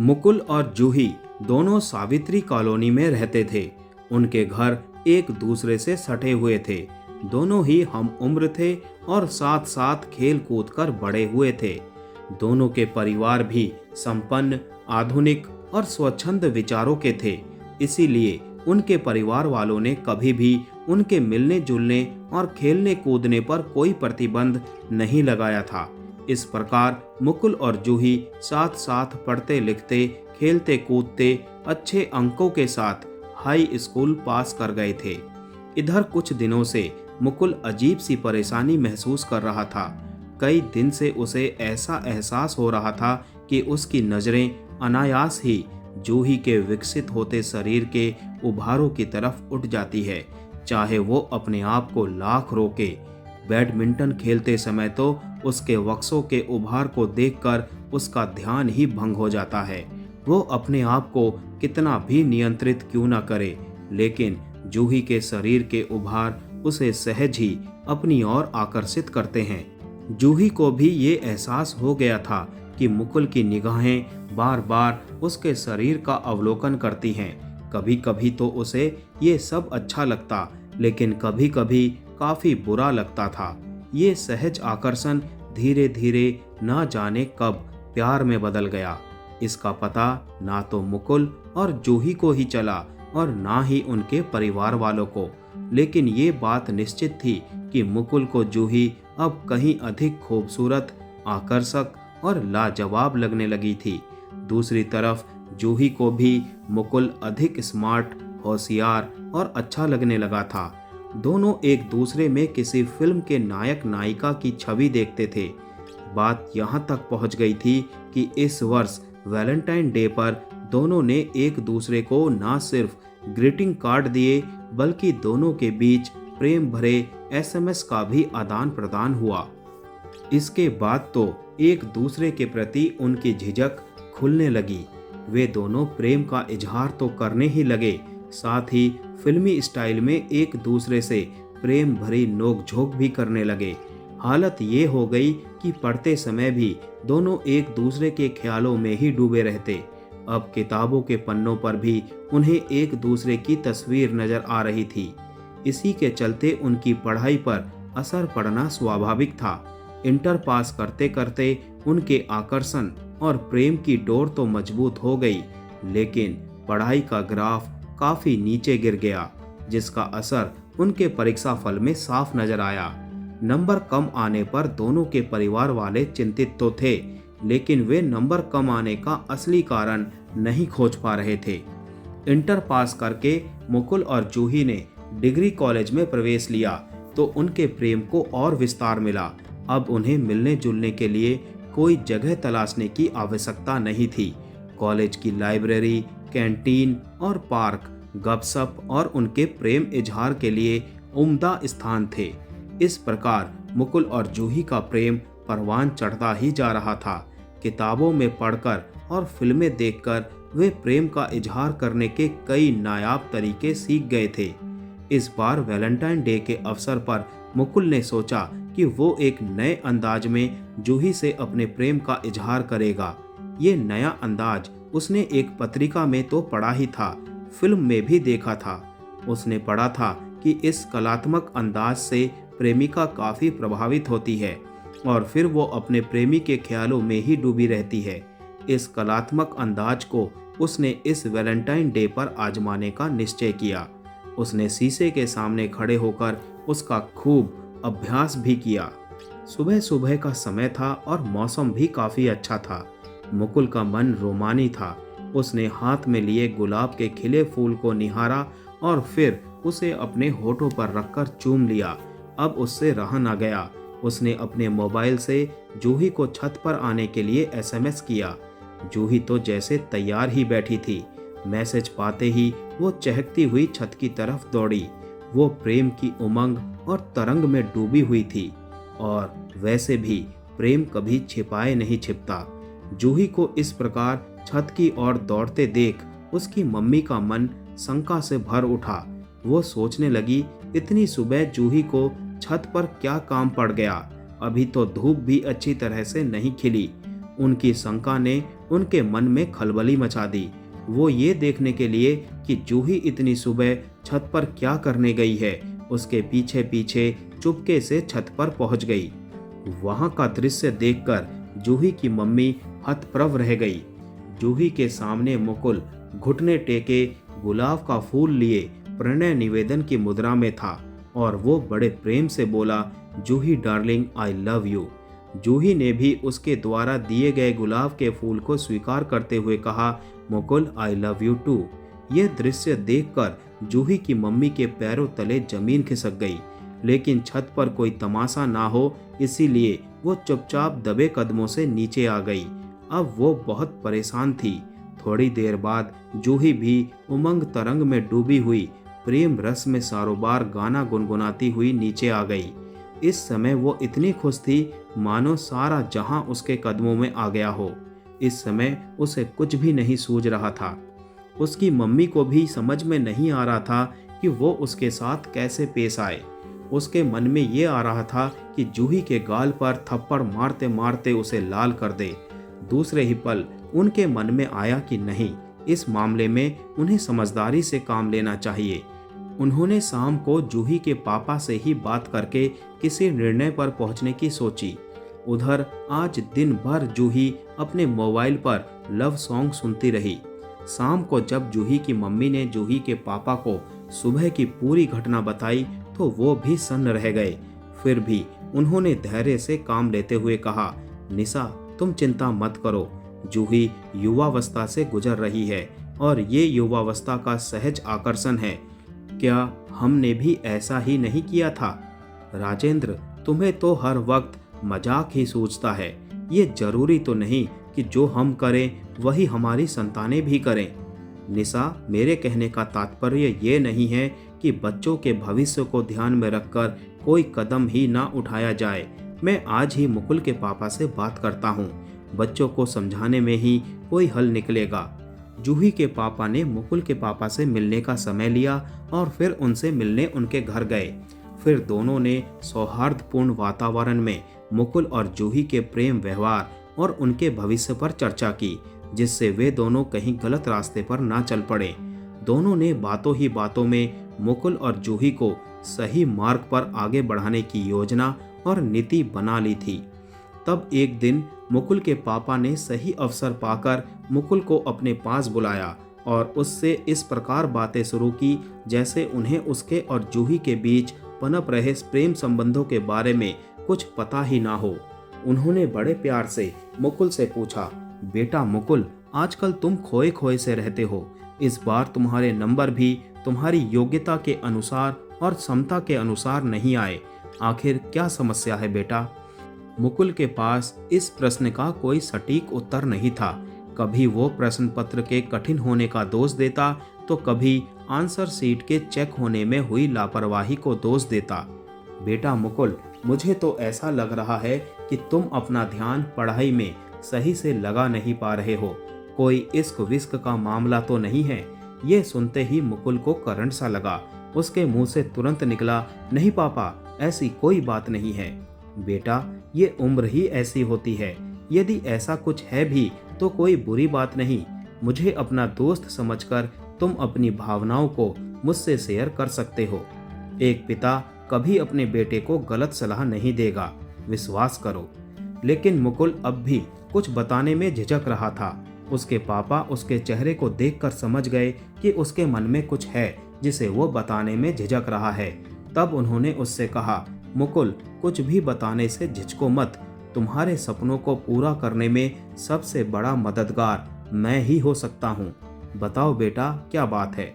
मुकुल और जूही दोनों सावित्री कॉलोनी में रहते थे। उनके घर एक दूसरे से सटे हुए थे। दोनों ही हम उम्र थे और साथ साथ खेल कूद कर बड़े हुए थे। दोनों के परिवार भी संपन्न, आधुनिक और स्वच्छंद विचारों के थे। इसीलिए उनके परिवार वालों ने कभी भी उनके मिलने जुलने और खेलने कूदने पर कोई प्रतिबंध नहीं लगाया था। इस प्रकार मुकुल और जूही साथ साथ पढ़ते लिखते, खेलते कूदते, अच्छे अंकों के साथ हाई स्कूल पास कर गए थे। इधर कुछ दिनों से मुकुल अजीब सी परेशानी महसूस कर रहा था। कई दिन से उसे ऐसा एहसास हो रहा था कि उसकी नजरें अनायास ही जूही के विकसित होते शरीर के उभारों की तरफ उठ जाती है, चाहे वो अपने आप को लाख रोके। बैडमिंटन खेलते समय तो उसके वक्सों के उभार को देखकर उसका ध्यान ही भंग हो जाता है। वो अपने आप को कितना भी नियंत्रित क्यों न करे, लेकिन जूही के शरीर के उभार उसे सहज ही अपनी ओर आकर्षित करते हैं। जूही को भी ये एहसास हो गया था कि मुकुल की निगाहें बार बार उसके शरीर का अवलोकन करती हैं। कभी कभी तो उसे ये सब अच्छा लगता, लेकिन कभी कभी काफी बुरा लगता था। ये सहज आकर्षण धीरे धीरे न जाने कब प्यार में बदल गया। इसका पता ना तो मुकुल और जूही को ही चला और ना ही उनके परिवार वालों को, लेकिन ये बात निश्चित थी कि मुकुल को जूही अब कहीं अधिक खूबसूरत, आकर्षक और लाजवाब लगने लगी थी। दूसरी तरफ जूही को भी मुकुल अधिक स्मार्ट, होशियार और अच्छा लगने लगा था। दोनों एक दूसरे में किसी फिल्म के नायक नायिका की छवि देखते थे। बात यहाँ तक पहुँच गई थी कि इस वर्ष वैलेंटाइन डे पर दोनों ने एक दूसरे को न सिर्फ ग्रीटिंग कार्ड दिए, बल्कि दोनों के बीच प्रेम भरे एसएमएस का भी आदान प्रदान हुआ। इसके बाद तो एक दूसरे के प्रति उनकी झिझक खुलने लगी। वे दोनों प्रेम का इजहार तो करने ही लगे, साथ ही फिल्मी स्टाइल में एक दूसरे से प्रेम भरी नोकझोंक भी करने लगे। हालत ये हो गई कि पढ़ते समय भी दोनों एक दूसरे के ख्यालों में ही डूबे रहते। अब किताबों के पन्नों पर भी उन्हें एक दूसरे की तस्वीर नजर आ रही थी। इसी के चलते उनकी पढ़ाई पर असर पड़ना स्वाभाविक था। इंटर पास करते करते उनके आकर्षण और प्रेम की डोर तो मजबूत हो गई, लेकिन पढ़ाई का ग्राफ काफी नीचे गिर गया, जिसका असर उनके परीक्षा फल में साफ नजर आया। नंबर कम आने पर दोनों के परिवार वाले चिंतित तो थे, लेकिन वे नंबर कम आने का असली कारण नहीं खोज पा रहे थे। इंटर पास करके मुकुल और जूही ने डिग्री कॉलेज में प्रवेश लिया तो उनके प्रेम को और विस्तार मिला। अब उन्हें मिलने जुलने के लिए कोई जगह तलाशने की आवश्यकता नहीं थी। कॉलेज की लाइब्रेरी, कैंटीन और पार्क गपशप और उनके प्रेम इजहार के लिए उम्दा स्थान थे। इस प्रकार मुकुल और जूही का प्रेम परवान चढ़ता ही जा रहा था। किताबों में पढ़कर और फिल्में देखकर वे प्रेम का इजहार करने के कई नायाब तरीके सीख गए थे। इस बार वैलेंटाइन डे के अवसर पर मुकुल ने सोचा कि वो एक नए अंदाज में जूही से अपने प्रेम का इजहार करेगा। ये नया अंदाज उसने एक पत्रिका में तो पढ़ा ही था, फिल्म में भी देखा था। उसने पढ़ा था कि इस कलात्मक अंदाज से प्रेमिका काफी प्रभावित होती है और फिर वो अपने प्रेमी के ख्यालों में ही डूबी रहती है। इस कलात्मक अंदाज को उसने इस वैलेंटाइन डे पर आजमाने का निश्चय किया। उसने शीशे के सामने खड़े होकर उसका खूब अभ्यास भी किया। सुबह सुबह का समय था और मौसम भी काफी अच्छा था। मुकुल का मन रोमानी था। उसने हाथ में लिए गुलाब के खिले फूल को निहारा और फिर उसे अपने होठों पर रखकर चूम लिया। अब उससे रहा न गया। उसने अपने मोबाइल से जूही को छत पर आने के लिए एसएमएस किया। जूही तो जैसे तैयार ही बैठी थी। मैसेज पाते ही वो चहकती हुई छत की तरफ दौड़ी। वो प्रेम की उमंग और तरंग में डूबी हुई थी, और वैसे भी प्रेम कभी छिपाए नहीं छिपता। जूही को इस प्रकार छत की ओर दौड़ते देख उसकी मम्मी का मन शंका से भर उठा। वो सोचने लगी, इतनी सुबह जूही को छत पर क्या काम पड़ गया? अभी तो धूप भी अच्छी तरह से नहीं खिली। उनकी शंका ने उनके मन में खलबली मचा दी। वो ये देखने के लिए कि जूही इतनी सुबह छत पर क्या करने गई है, उसके पीछे पीछे चुपके से छत पर पहुंच गई। वहां का दृश्य देखकर जूही की मम्मी हतप्रभ रह गई। जूही के सामने मुकुल घुटने टेके गुलाब का फूल लिए प्रणय निवेदन की मुद्रा में था और वो बड़े प्रेम से बोला, जूही डार्लिंग, आई लव यू। जूही ने भी उसके द्वारा दिए गए गुलाब के फूल को स्वीकार करते हुए कहा, Mukul, I love you too. यह दृश्य देखकर जूही की मम्मी के पैरों तले जमीन खिसक गई, लेकिन छत पर कोई तमाशा ना हो इसीलिए वो चुपचाप दबे कदमों से नीचे आ गई। अब वो बहुत परेशान थी। थोड़ी देर बाद जूही भी उमंग तरंग में डूबी हुई प्रेम रस में सारोबार गाना गुनगुनाती हुई नीचे आ गई। इस समय वो इतनी खुश थी मानो सारा जहां उसके कदमों में आ गया हो। इस समय उसे कुछ भी नहीं सूझ रहा था। उसकी मम्मी को भी समझ में नहीं आ रहा था कि वो उसके साथ कैसे पेश आए। उसके मन में ये आ रहा था कि जूही के गाल पर थप्पड़ मारते मारते उसे लाल कर दे। दूसरे ही पल उनके मन में आया कि नहीं, इस मामले में उन्हें समझदारी से काम लेना चाहिए। उन्होंने शाम को जूही के पापा से ही बात करके किसी निर्णय पर पहुंचने की सोची। उधर आज दिन भर जूही अपने मोबाइल पर लव सॉन्ग सुनती रही। शाम को जब जूही की मम्मी ने जूही के पापा को सुबह की पूरी घटना बताई तो वो भी सन्न रह गए। फिर भी उन्होंने धैर्य से काम लेते हुए कहा, निशा, तुम चिंता मत करो। जूही युवावस्था से गुजर रही है और ये युवावस्था का सहज आकर्षण है। क्या हमने भी ऐसा ही नहीं किया था? राजेंद्र, तुम्हें तो हर वक्त मजाक ही सूझता है। ये जरूरी तो नहीं कि जो हम करें वही हमारी संतानें भी करें। निशा, मेरे कहने का तात्पर्य ये नहीं है कि बच्चों के भविष्य को ध्यान में रखकर कोई कदम ही ना उठाया जाए। मैं आज ही मुकुल के पापा से बात करता हूँ। बच्चों को समझाने में ही कोई हल निकलेगा। जूही के पापा ने मुकुल के पापा से मिलने का समय लिया और फिर उनसे मिलने उनके घर गए। फिर दोनों ने सौहार्दपूर्ण वातावरण में मुकुल और जूही के प्रेम व्यवहार और उनके भविष्य पर चर्चा की, जिससे वे दोनों कहीं गलत रास्ते पर ना चल पड़े। दोनों ने बातों ही बातों में मुकुल और जूही को सही मार्ग पर आगे बढ़ाने की योजना और नीति बना ली थी। तब एक दिन मुकुल के पापा ने सही अवसर पाकर मुकुल को अपने पास बुलाया और उससे इस प्रकार बातें शुरू की जैसे उन्हें उसके और जूही के बीच पनप रहे प्रेम संबंधों के बारे में कुछ पता ही ना हो। उन्होंने बड़े प्यार से मुकुल से पूछा, बेटा मुकुल, आजकल तुम खोए खोए से रहते हो। इस बार तुम्हारे नंबर भी तुम्हारी योग्यता के अनुसार और क्षमता के अनुसार नहीं आए। आखिर क्या समस्या है बेटा? मुकुल के पास इस प्रश्न का कोई सटीक उत्तर नहीं था। कभी वो प्रश्न पत्र के कठिन होने का दोष देता तो कभी आंसर शीट के चेक होने में हुई लापरवाही को दोष देता। बेटा मुकुल, मुझे तो ऐसा लग रहा है कि तुम अपना ध्यान पढ़ाई में सही से लगा नहीं पा रहे हो। कोई इश्क विस्क का मामला तो नहीं है? ये सुनते ही मुकुल को करंट सा लगा। उसके मुंह से तुरंत निकला, नहीं पापा, ऐसी कोई बात नहीं है। बेटा, ये उम्र ही ऐसी होती है। यदि ऐसा कुछ है भी तो कोई बुरी बात नहीं। मुझे अपना दोस्त समझकर तुम अपनी भावनाओं को मुझसे शेयर कर सकते हो। एक पिता कभी अपने बेटे को गलत सलाह नहीं देगा, विश्वास करो। लेकिन मुकुल अब भी कुछ बताने में झिझक रहा था। उसके पापा उसके चेहरे को देखकर समझ गए कि उसके मन में कुछ है जिसे वो बताने में झिझक रहा है। तब उन्होंने उससे कहा, मुकुल, कुछ भी बताने से झिझको मत। तुम्हारे सपनों को पूरा करने में सबसे बड़ा मददगार मैं ही हो सकता हूँ। बताओ बेटा, क्या बात है?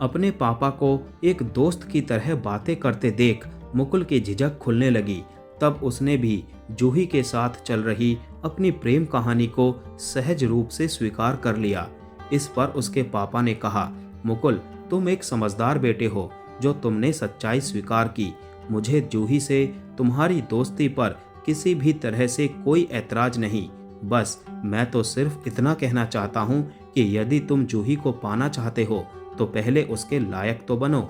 अपने पापा को एक दोस्त की तरह बातें करते देख मुकुल की झिझक खुलने लगी। तब उसने भी जूही के साथ चल रही अपनी प्रेम कहानी को सहज रूप से स्वीकार कर लिया। इस पर उसके पापा ने कहा, मुकुल, तुम एक समझदार बेटे हो जो तुमने सच्चाई स्वीकार की। मुझे जूही से तुम्हारी दोस्ती पर किसी भी तरह से कोई ऐतराज नहीं। बस मैं तो सिर्फ इतना कहना चाहता हूँ कि यदि तुम जूही को पाना चाहते हो तो पहले उसके लायक तो बनो।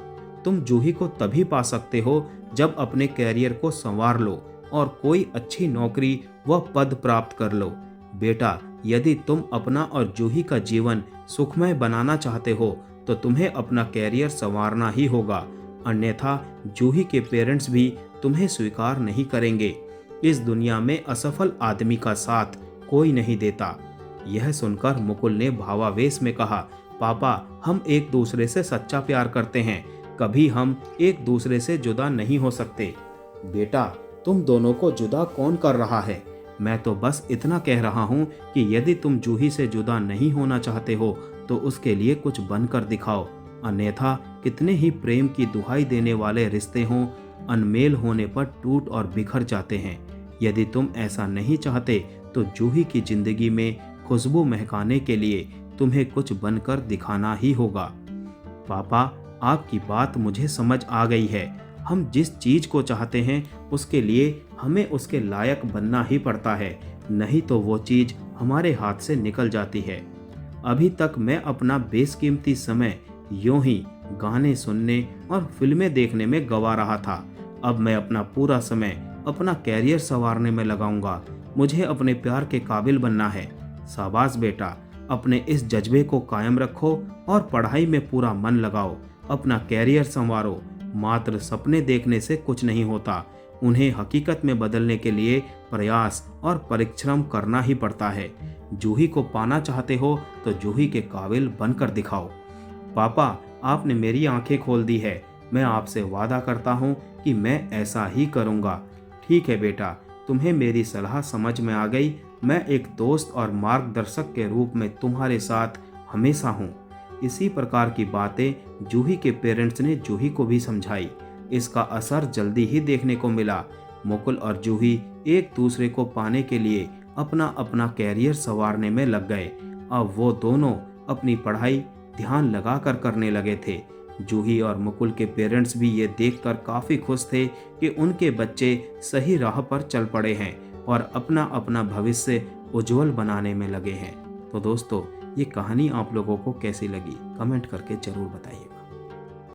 तुम जूही को तभी पा सकते हो जब अपने कैरियर को संवार लो और कोई अच्छी नौकरी व पद प्राप्त कर लो। बेटा, यदि तुम अपना और जूही का जीवन सुखमय बनाना चाहते हो तो तुम्हें अपना कैरियर संवारना ही होगा, अन्यथा जूही के पेरेंट्स भी तुम्हें स्वीकार नहीं करेंगे। इस दुनिया में असफल आदमी का साथ कोई नहीं देता। यह सुनकर मुकुल ने भावावेश में कहा, पापा, हम एक दूसरे से सच्चा प्यार करते हैं, कभी हम एक दूसरे से जुदा नहीं हो सकते। बेटा, तुम दोनों को जुदा कौन कर रहा है? मैं तो बस इतना कह रहा हूँ कि यदि तुम जूही से जुदा नहीं होना चाहते हो तो उसके लिए कुछ बनकर दिखाओ, अन्यथा कितने ही प्रेम की दुहाई देने वाले रिश्ते हों, अनमेल होने पर टूट और बिखर जाते हैं। यदि तुम ऐसा नहीं चाहते तो जूही की जिंदगी में खुशबू महकाने के लिए तुम्हें कुछ बनकर दिखाना ही होगा। पापा, आपकी बात मुझे समझ आ गई है। हम जिस चीज को चाहते हैं उसके लिए हमें उसके लायक बनना ही पड़ता है, नहीं तो वो चीज हमारे हाथ से निकल जाती है। अभी तक मैं अपना बेशकीमती समय यूं ही गाने सुनने और फिल्में देखने में गवा रहा था। अब मैं अपना पूरा समय अपना कैरियर संवारने में लगाऊंगा। मुझे अपने प्यार के काबिल बनना है। शाबाश बेटा, अपने इस जज्बे को कायम रखो और पढ़ाई में पूरा मन लगाओ। अपना कैरियर संवारो। मात्र सपने देखने से कुछ नहीं होता, उन्हें हकीकत में बदलने के लिए प्रयास और परिश्रम करना ही पड़ता है। जूही को पाना चाहते हो तो जूही के काबिल बनकर दिखाओ। पापा, आपने मेरी आंखें खोल दी है। मैं आपसे वादा करता हूँ कि मैं ऐसा ही करूँगा। ठीक है बेटा, तुम्हें मेरी सलाह समझ में आ गई। मैं एक दोस्त और मार्गदर्शक के रूप में तुम्हारे साथ हमेशा हूँ। इसी प्रकार की बातें जूही के पेरेंट्स ने जूही को भी समझाई। इसका असर जल्दी ही देखने को मिला। मुकुल और जूही एक दूसरे को पाने के लिए अपना अपना कैरियर संवारने में लग गए। अब वो दोनों अपनी पढ़ाई ध्यान लगाकर करने लगे थे। जूही और मुकुल के पेरेंट्स भी ये देखकर काफ़ी खुश थे कि उनके बच्चे सही राह पर चल पड़े हैं और अपना अपना भविष्य उज्जवल बनाने में लगे हैं। तो दोस्तों, ये कहानी आप लोगों को कैसी लगी कमेंट करके ज़रूर बताइए।